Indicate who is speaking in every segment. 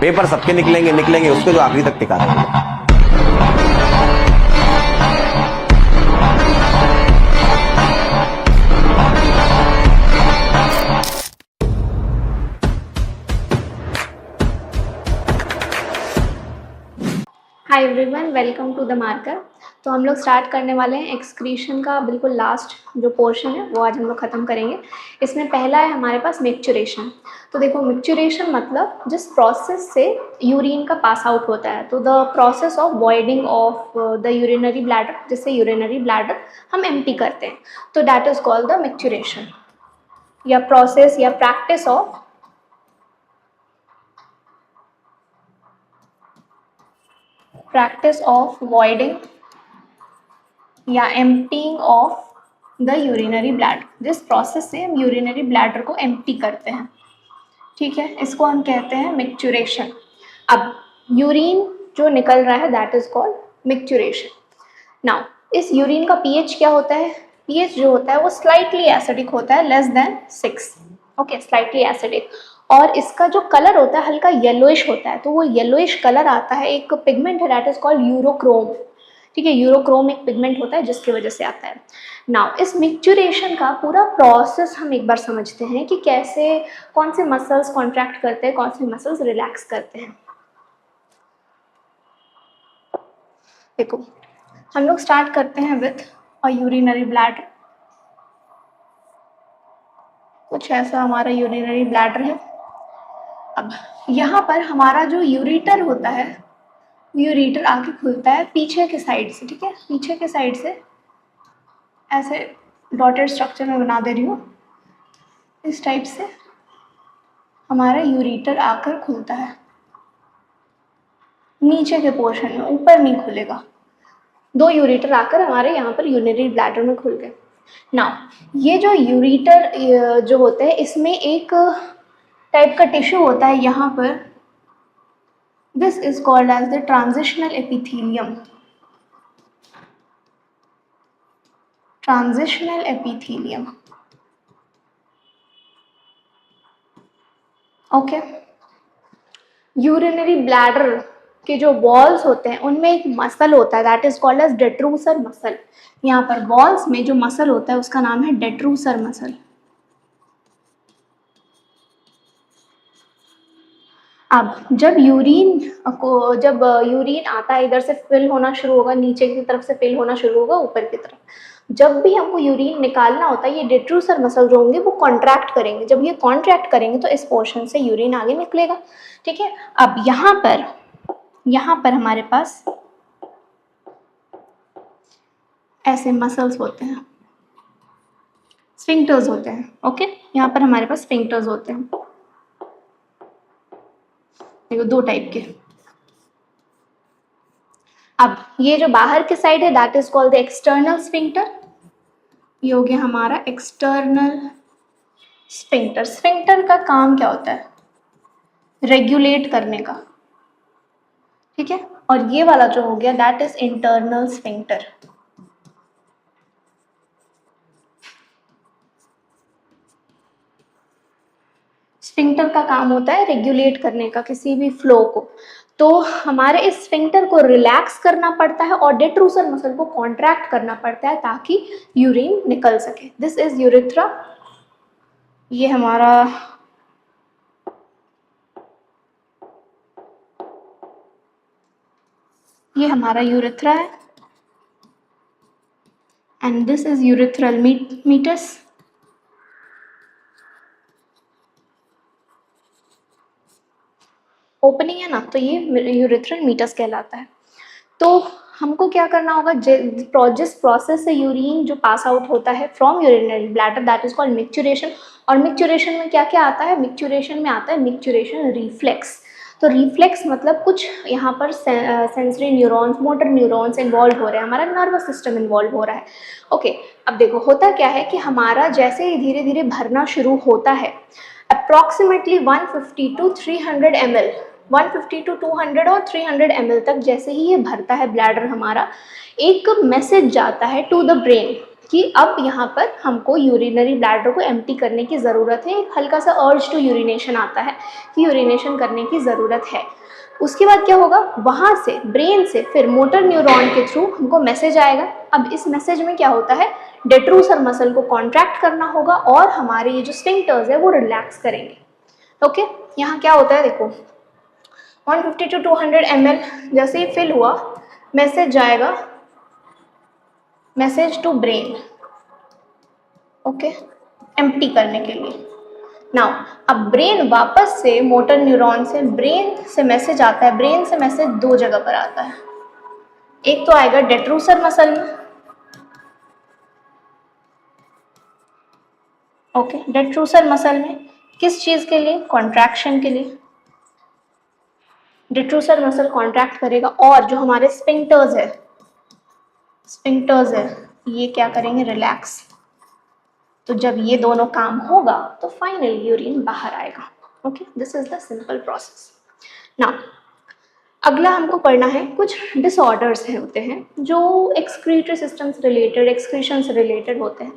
Speaker 1: Paper सबके निकलेंगे निकलेंगे, उसको जो आखिरी तक टिका रहेगा।
Speaker 2: Hi everyone, welcome to the Marker. तो हम लोग स्टार्ट करने वाले हैं एक्सक्रीशन का बिल्कुल लास्ट जो पोर्शन है वो आज हम लोग ख़त्म करेंगे। इसमें पहला है हमारे पास मिक्चुरेशन। तो देखो, मिक्चुरेशन मतलब जिस प्रोसेस से यूरिन का पास आउट होता है, तो the process of voiding of the urinary bladder, जिससे यूरिनरी ब्लैडर हम एम्प्टी करते हैं, तो that is called the micturition या प्रोसेस या प्रैक्टिस ऑफ वॉइडिंग या emptying of the urinary bladder, जिस प्रोसेस से हम यूरिनरी ब्लैडर को एम्प्टी करते हैं, ठीक है, इसको हम कहते हैं मिक्चुरेशन। अब यूरिन जो निकल रहा है that is called micturition. Now इस यूरिन का पीएच क्या होता है? पीएच जो होता है वो स्लाइटली एसिडिक होता है, less than 6, okay, slightly acidic. और इसका जो कलर होता है हल्का येलोइश होता है, तो वो येलोइश कलर आता है, एक पिगमेंट है दैट इज कॉल्ड यूरोक्रोम, ठीक है, यूरोक्रोम एक पिगमेंट होता है जिसकी वजह से आता है। नाउ इस मिक्चुरेशन का पूरा प्रोसेस हम एक बार समझते हैं कि कैसे, कौन से मसल्स कॉन्ट्रैक्ट करते हैं, कौन से मसल्स रिलैक्स करते हैं। देखो, हम लोग स्टार्ट करते हैं विथ अ यूरिनरी ब्लैडर। कुछ ऐसा हमारा यूरिनरी ब्लैडर है। अब यहाँ पर हमारा जो यूरेटर होता है, यूरेटर आके खुलता है पीछे के साइड से, ठीक है, पीछे के साइड से ऐसे डॉटेड स्ट्रक्चर में बना दे रही हूँ, इस टाइप से हमारा यूरेटर आकर खुलता है नीचे के पोर्शन में, ऊपर नहीं खुलेगा। 2 यूरेटर आकर हमारे यहाँ पर यूरिनरी ब्लैडर में खुल गए। नाउ ये जो यूरेटर जो होते हैं, इसमें एक टाइप का टिश्यू होता है यहाँ पर, this is called as the transitional epithelium. Transitional epithelium, okay. Urinary bladder के जो वॉल्स होते हैं उनमें एक मसल होता है that is called as detrusor muscle. यहाँ पर वॉल्स में जो मसल होता है उसका नाम है डेट्रूसर मसल। अब जब यूरिन आता है, इधर से फिल होना शुरू होगा, नीचे की तरफ से फिल होना शुरू होगा ऊपर की तरफ, जब भी हमको यूरिन निकालना होता है, ये डेट्रूसर मसल जो होंगे वो कॉन्ट्रैक्ट करेंगे। जब ये कॉन्ट्रैक्ट करेंगे तो इस पोर्शन से यूरिन आगे निकलेगा, ठीक है। अब यहाँ पर हमारे पास ऐसे मसल्स होते हैं, स्फिंक्टर्स होते हैं, ओके। यहाँ पर हमारे पास स्फिंक्टर्स होते हैं, देखो 2 टाइप के। अब ये जो बाहर के साइड है that is called the external sphincter. ये हो गया हमारा एक्सटर्नल स्फिंक्टर। स्फिंक्टर का काम क्या होता है? रेगुलेट करने का, ठीक है। और ये वाला जो हो गया that is internal sphincter. Sphincter का काम होता है रेगुलेट करने का किसी भी फ्लो को। तो हमारे इस स्फिंक्टर को रिलैक्स करना पड़ता है और डेट्रूसर मसल को कॉन्ट्रैक्ट करना पड़ता है ताकि यूरिन निकल सके। This is urethra. ये हमारा यूरेथ्रा है and this is urethral meatus. Opening है ना, तो ये यूरेथ्रल मीटस कहलाता है। तो हमको क्या करना होगा, जिस प्रोसेस से यूरिन जो पास आउट होता है from urinary bladder that is called micturition. और मिक्चुरेशन में क्या क्या आता है? मिक्चुरेशन में आता है मिक्चुरेशन रिफ्लेक्स। तो रिफ्लेक्स मतलब कुछ यहाँ पर sensory neurons, motor neurons involve हो रहे हैं, हमारा नर्वस सिस्टम इन्वॉल्व हो रहा है, ओके। अब देखो, होता क्या है कि हमारा जैसे ही धीरे धीरे भरना शुरू होता है, अप्रॉक्सीमेटली 150 to 300 ml, 150 to 200 और 300 ml तक जैसे ही ये भरता है ब्लैडर हमारा, एक मैसेज जाता है टू द ब्रेन कि अब यहाँ पर हमको यूरिनरी ब्लैडर को एम्प्टी करने की ज़रूरत है। एक हल्का सा अर्ज टू यूरिनेशन आता है कि यूरिनेशन करने की ज़रूरत है। उसके बाद क्या होगा, वहाँ से ब्रेन से फिर मोटर न्यूरॉन के थ्रू हमको मैसेज आएगा। अब इस मैसेज में क्या होता है, डेट्रूसर मसल को कॉन्ट्रैक्ट करना होगा और हमारे ये जो स्फिंक्टर्स है वो रिलैक्स करेंगे। ओके, यहाँ क्या होता है देखो, 150 to 200 ml जैसे ही फिल हुआ, मैसेज जाएगा, message to brain, okay, empty करने के लिए। नाउ अब ब्रेन वापस से मोटर न्यूरॉन से ब्रेन से मैसेज आता है। ब्रेन से मैसेज दो जगह पर आता है, एक तो आएगा डेट्रूसर मसल में, ओके, डेट्रूसर मसल में किस चीज के लिए, कॉन्ट्रैक्शन के लिए। डेट्रूसर मसल कॉन्ट्रैक्ट करेगा और जो हमारे स्फिंक्टर्स है ये क्या करेंगे, रिलैक्स। तो जब ये दोनों काम होगा तो फाइनली यूरिन बाहर आएगा। Okay, this is the simple process. Now अगला हमको पढ़ना है, कुछ डिसऑर्डर्स होते हैं जो एक्सक्रीटरी सिस्टम से रिलेटेड, एक्सक्रीशन से रिलेटेड होते हैं।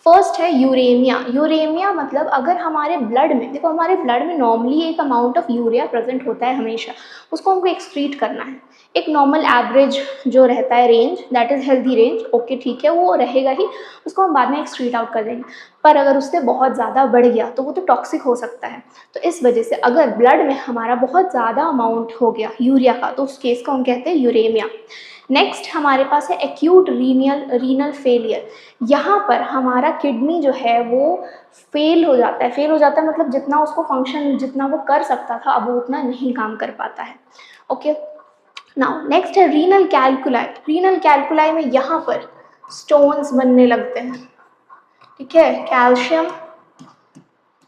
Speaker 2: फर्स्ट है यूरेमिया। यूरेमिया मतलब अगर हमारे ब्लड में, देखो हमारे ब्लड में नॉर्मली एक अमाउंट ऑफ यूरिया प्रेजेंट होता है हमेशा, उसको हमको एक्सक्रीट करना है। एक नॉर्मल एवरेज जो रहता है range, that is healthy range, okay ठीक है, वो रहेगा ही, उसको हम बाद में एक्सक्रीट आउट कर देंगे। पर अगर उससे बहुत ज़्यादा बढ़ गया तो वो तो टॉक्सिक हो सकता है। तो इस वजह से अगर ब्लड में हमारा बहुत ज़्यादा अमाउंट हो गया यूरिया का, तो उस केस को हम कहते हैं यूरेमिया। नेक्स्ट हमारे पास है एक्यूट रीनल फेलियर। यहाँ पर हमारा किडनी जो है वो फेल हो जाता है। फेल हो जाता है मतलब जितना उसको फंक्शन, जितना वो कर सकता था, अब वो उतना नहीं काम कर पाता है। ओके, नाउ नेक्स्ट है रीनल कैल्कुलाई। रीनल कैल्कुलाई में यहाँ पर स्टोन्स बनने लगते हैं, ठीक है, कैल्शियम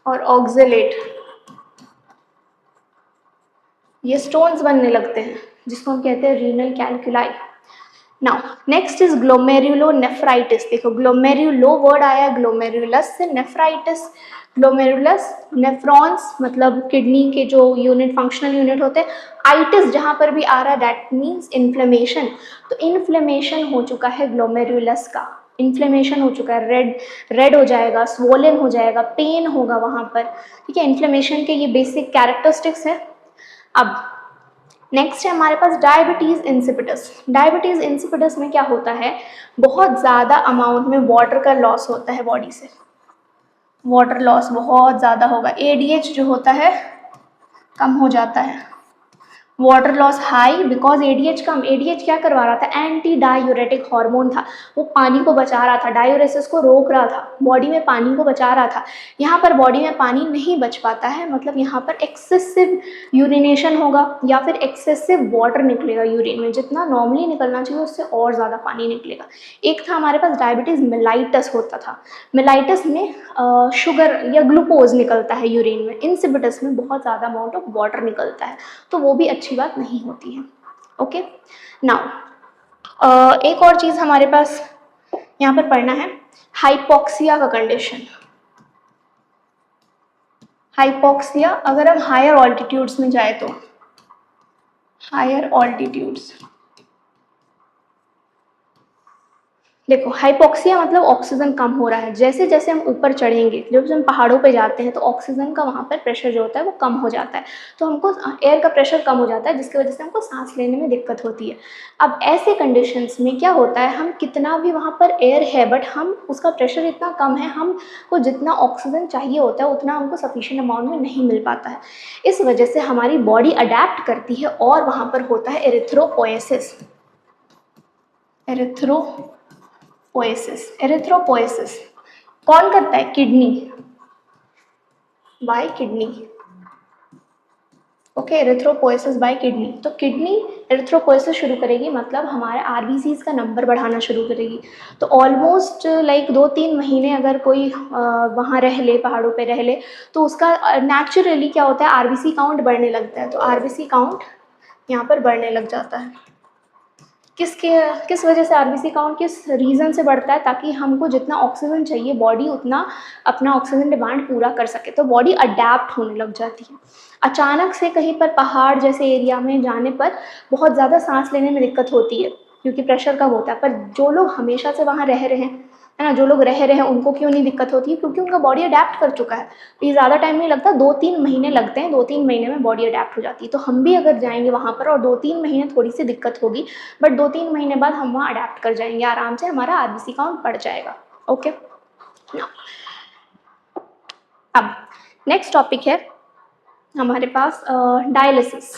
Speaker 2: और ऑक्जेलेट, ये स्टोन्स बनने लगते हैं जिसको हम कहते हैं renal कैल्कुलाई। Now next is glomerulonephritis. देखो ग्लोमेरुलो वर्ड आया है ग्लोमेरुलस से, नेफ्राइटिस, ग्लोमेरुलस नेफ्रॉन्स मतलब किडनी के जो यूनिट, फंक्शनल यूनिट होते हैं। आइटिस जहाँ पर भी आ रहा है दैट मीन्स इन्फ्लेमेशन। तो इन्फ्लेमेशन हो चुका है ग्लोमेरुलस का, इन्फ्लेमेशन हो चुका है, रेड हो जाएगा, स्वोलन हो जाएगा, पेन होगा वहाँ पर, ठीक है। इन्फ्लेमेशन के ये बेसिक कैरेक्टरिस्टिक्स है। अब नेक्स्ट है हमारे पास डायबिटीज़ इंसिपिडस। डायबिटीज़ इंसिपिडस में क्या होता है, बहुत ज़्यादा अमाउंट में वाटर का लॉस होता है बॉडी से, वाटर लॉस बहुत ज़्यादा होगा। एडीएच जो होता है कम हो जाता है, water loss high because ADH come. ADH क्या करवा रहा था, एंटी डायूरेटिक हार्मोन था, वो पानी को बचा रहा था, डायूरेसिस को रोक रहा था, बॉडी में पानी को बचा रहा था। यहाँ पर बॉडी में पानी नहीं बच पाता है, मतलब यहाँ पर एक्सेसिव यूरिनेशन होगा या फिर एक्सेसिव वाटर निकलेगा यूरिन में, जितना नॉर्मली निकलना चाहिए उससे और ज़्यादा पानी निकलेगा। एक था हमारे पास डायबिटीज़ मेलाइटस होता था। मेलाइटस में शुगर या ग्लूकोज निकलता है यूरिन में, इंसिपिडस में बहुत ज़्यादा अमाउंट ऑफ वाटर निकलता है, तो वो भी अच्छी बात नहीं होती है। ओके, नाउ एक और चीज़ हमारे पास यहाँ पर पढ़ना है, हाइपोक्सिया का कंडीशन। हाइपोक्सिया अगर हम हायर ऑल्टीट्यूड्स में जाए तो, हायर ऑल्टीट्यूड्स, देखो हाइपोक्सिया मतलब ऑक्सीजन कम हो रहा है। जैसे जैसे हम ऊपर चढ़ेंगे, जब हम पहाड़ों पे जाते हैं तो ऑक्सीजन का वहाँ पर प्रेशर जो होता है वो कम हो जाता है, तो हमको एयर का प्रेशर कम हो जाता है, जिसकी वजह से हमको सांस लेने में दिक्कत होती है। अब ऐसे कंडीशंस में क्या होता है, हम कितना भी वहाँ पर एयर है बट हम उसका प्रेशर इतना कम है, हमको जितना ऑक्सीजन चाहिए होता है उतना हमको सफिशिएंट अमाउंट में नहीं मिल पाता है। इस वजह से हमारी बॉडी अडेप्ट करती है और वहाँ पर होता है एरिथ्रोपोएसिस। एरिथ्रोपोएसिस कौन करता है, kidney, bye kidney. Okay, erythropoiesis bye kidney. तो किडनी एरिथ्रोपोएसिस शुरू करेगी, मतलब हमारे आरबीसीज का नंबर बढ़ाना शुरू करेगी। तो ऑलमोस्ट लाइक 2-3 महीने अगर कोई वहाँ रह ले, पहाड़ों पे रह ले, तो उसका नेचुरली क्या होता है, आरबीसी काउंट बढ़ने लगता है। तो आरबीसी काउंट यहाँ पर बढ़ने लग जाता है। किस वजह से आरबीसी काउंट किस रीज़न से बढ़ता है, ताकि हमको जितना ऑक्सीजन चाहिए बॉडी उतना अपना ऑक्सीजन डिमांड पूरा कर सके। तो बॉडी अडेप्ट होने लग जाती है। अचानक से कहीं पर पहाड़ जैसे एरिया में जाने पर बहुत ज़्यादा सांस लेने में दिक्कत होती है क्योंकि प्रेशर कम होता है, पर जो लोग हमेशा से वहाँ रह रहे हैं, है ना। जो लोग रह रहे हैं उनको क्यों नहीं दिक्कत होती है, क्योंकि उनका बॉडी अडेप्ट कर चुका है। तो ये ज़्यादा टाइम नहीं लगता, 2-3 महीने लगते हैं, 2-3 महीने में बॉडी अडेप्ट हो जाती है। तो हम भी अगर जाएंगे वहाँ पर और 2-3 महीने थोड़ी सी दिक्कत होगी, बट 2-3 महीने बाद हम वहाँ अडेप्ट कर जाएंगे आराम से, हमारा आरबीसी काउंट बढ़ जाएगा। ओके, अब नेक्स्ट टॉपिक है हमारे पास डायलिसिस।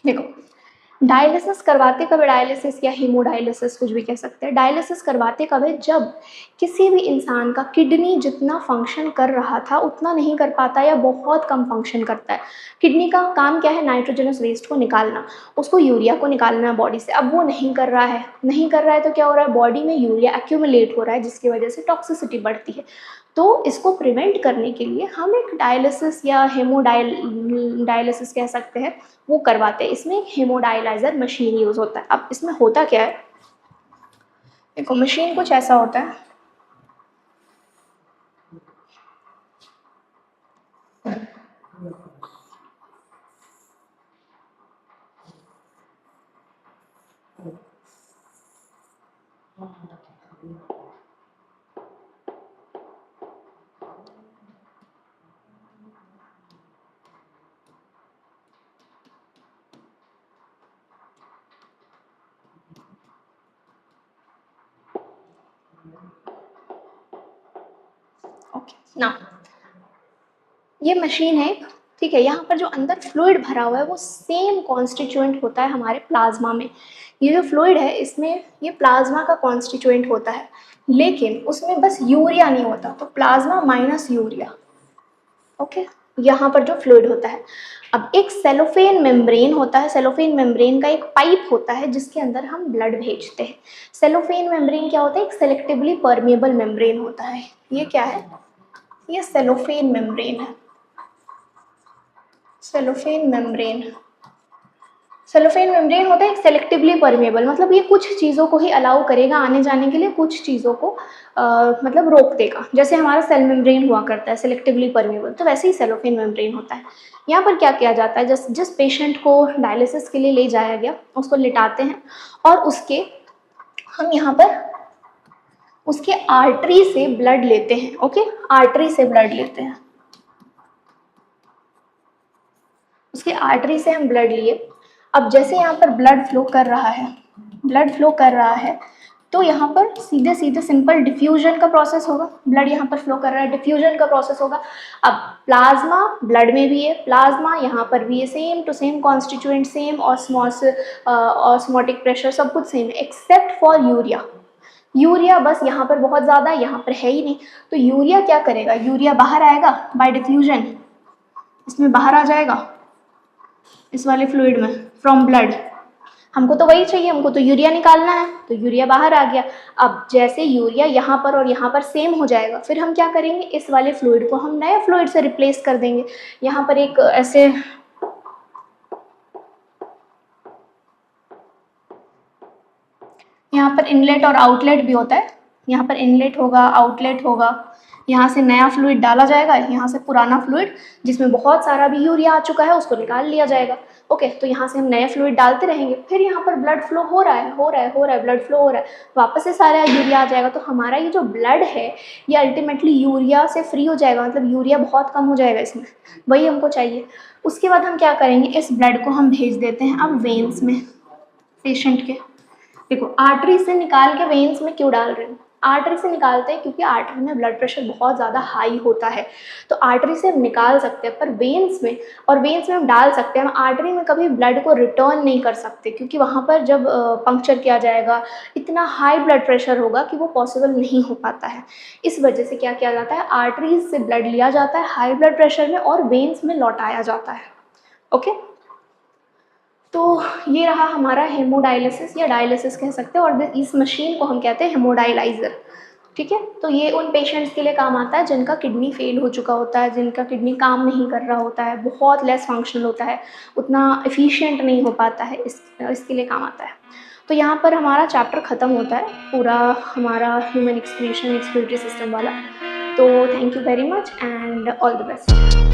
Speaker 2: देखो, डायलिसिस करवाते कब है, डायलिसिस या हीमोडायलिसिस कुछ भी कह सकते हैं। डायलिसिस करवाते कब है, जब किसी भी इंसान का किडनी जितना फंक्शन कर रहा था उतना नहीं कर पाता या बहुत कम फंक्शन करता है। किडनी का काम क्या है, नाइट्रोजनस वेस्ट को निकालना, उसको यूरिया को निकालना है बॉडी से। अब वो नहीं कर रहा है, नहीं कर रहा है तो क्या हो रहा है, बॉडी में यूरिया एक्यूमुलेट हो रहा है, जिसकी वजह से टॉक्सिसिटी बढ़ती है। तो इसको प्रिवेंट करने के लिए हम एक डायलिसिस या डायलिसिस कह सकते हैं, वो करवाते हैं। इसमें एक हेमोडायलाइजर मशीन यूज़ होता है। अब इसमें होता क्या है, देखो मशीन कुछ ऐसा होता है, ओके ना, ये मशीन है, ठीक है। यहाँ पर जो अंदर फ्लूइड भरा हुआ है वो सेम कॉन्स्टिट्यूएंट होता है हमारे प्लाज्मा में। ये जो फ्लूइड है इसमें ये प्लाज्मा का कॉन्स्टिट्यूएंट होता है, लेकिन उसमें बस यूरिया नहीं होता, तो प्लाज्मा माइनस यूरिया। ओके, यहाँ पर जो फ्लूइड होता है, अब एक सेलोफेन मेम्ब्रेन होता है। सेलोफेन मेम्ब्रेन का एक पाइप होता है जिसके अंदर हम ब्लड भेजते हैं। सेलोफेन मेम्ब्रेन क्या होता है, एक सेलेक्टिवली परमेबल मेम्ब्रेन होता है। ये क्या है, ये सेलोफेन मेम्ब्रेन है, सेलोफेन मेम्ब्रेन। सेलोफेन मेम्ब्रेन होता है एक सेलेक्टिवली परमेबल, मतलब ये कुछ चीज़ों को ही अलाउ करेगा आने जाने के लिए, कुछ चीज़ों को मतलब रोक देगा। जैसे हमारा सेल मेम्ब्रेन हुआ करता है सेलेक्टिवली परमेबल, तो वैसे ही सेलोफेन मेम्ब्रेन होता है। यहाँ पर क्या किया जाता है, जिस पेशेंट को डायलिसिस के लिए ले जाया गया उसको लिटाते हैं और हम यहाँ पर उसके आर्टरी से ब्लड लेते हैं। ओके, आर्टरी से ब्लड लेते हैं, उसके आर्टरी से हम ब्लड लिए। अब जैसे यहाँ पर ब्लड फ्लो कर रहा है, ब्लड फ्लो कर रहा है, तो यहाँ पर सीधे सीधे सिंपल डिफ्यूजन का प्रोसेस होगा। ब्लड यहाँ पर फ्लो कर रहा है, डिफ्यूजन का प्रोसेस होगा। अब प्लाज्मा ब्लड में भी है, प्लाज्मा यहाँ पर भी है, same to same constituent, same osmotic pressure, सब कुछ सेम है एक्सेप्ट फॉर यूरिया। यूरिया बस यहाँ पर बहुत ज़्यादा है, यहाँ पर है ही नहीं। तो यूरिया क्या करेगा, यूरिया बाहर आएगा बाय डिफ्यूजन, इसमें बाहर आ जाएगा इस वाले फ्लूइड में फ्रॉम ब्लड। हमको तो वही चाहिए, हमको तो यूरिया निकालना है, तो यूरिया बाहर आ गया। अब जैसे यूरिया यहाँ पर और यहाँ पर सेम हो जाएगा, फिर हम क्या करेंगे, इस वाले फ्लूइड को हम नए फ्लूइड से रिप्लेस कर देंगे। यहाँ पर एक ऐसे यहाँ पर इनलेट और आउटलेट भी होता है, यहाँ पर इनलेट होगा, आउटलेट होगा। यहाँ से नया फ्लूइड डाला जाएगा, यहाँ से पुराना फ्लूइड जिसमें बहुत सारा भी यूरिया आ चुका है उसको निकाल लिया जाएगा। ओके, तो यहाँ से हम नए फ्लूइड डालते रहेंगे, फिर यहाँ पर ब्लड फ्लो हो रहा है, ब्लड फ्लो हो रहा है, वापस से सारा यूरिया आ जाएगा। तो हमारा ये जो ब्लड है ये अल्टीमेटली यूरिया से फ्री हो जाएगा, मतलब यूरिया बहुत कम हो जाएगा इसमें, वही हमको चाहिए। उसके बाद हम क्या करेंगे, इस ब्लड को हम भेज देते हैं अब वेन्स में पेशेंट के। देखो, आर्टरी से निकाल के वेन्स में क्यों डाल रहे हैं, आर्टरी से निकालते हैं क्योंकि आर्टरी में ब्लड प्रेशर बहुत ज़्यादा हाई होता है, तो आर्टरी से हम निकाल सकते हैं। पर वेन्स में हम डाल सकते हैं, हम आर्टरी में कभी ब्लड को रिटर्न नहीं कर सकते, क्योंकि वहाँ पर जब पंक्चर किया जाएगा इतना हाई ब्लड प्रेशर होगा कि वो पॉसिबल नहीं हो पाता है। इस वजह से क्या किया जाता है, आर्टरीज से ब्लड लिया जाता है हाई ब्लड प्रेशर में और वेन्स में लौटाया जाता है। ओके, तो ये रहा हमारा हेमोडायलिसिस या डायलिसिस कह सकते हैं, और इस मशीन को हम कहते हैं हेमोडायलाइज़र। ठीक है, तो ये उन पेशेंट्स के लिए काम आता है जिनका किडनी फेल हो चुका होता है, जिनका किडनी काम नहीं कर रहा होता है, बहुत लेस फंक्शनल होता है, उतना एफिशिएंट नहीं हो पाता है, इसके लिए काम आता है। तो यहाँ पर हमारा चैप्टर ख़त्म होता है पूरा, हमारा ह्यूमन एक्सक्रीशन एक्सक्रीटरी सिस्टम वाला। तो thank you very much and all the best.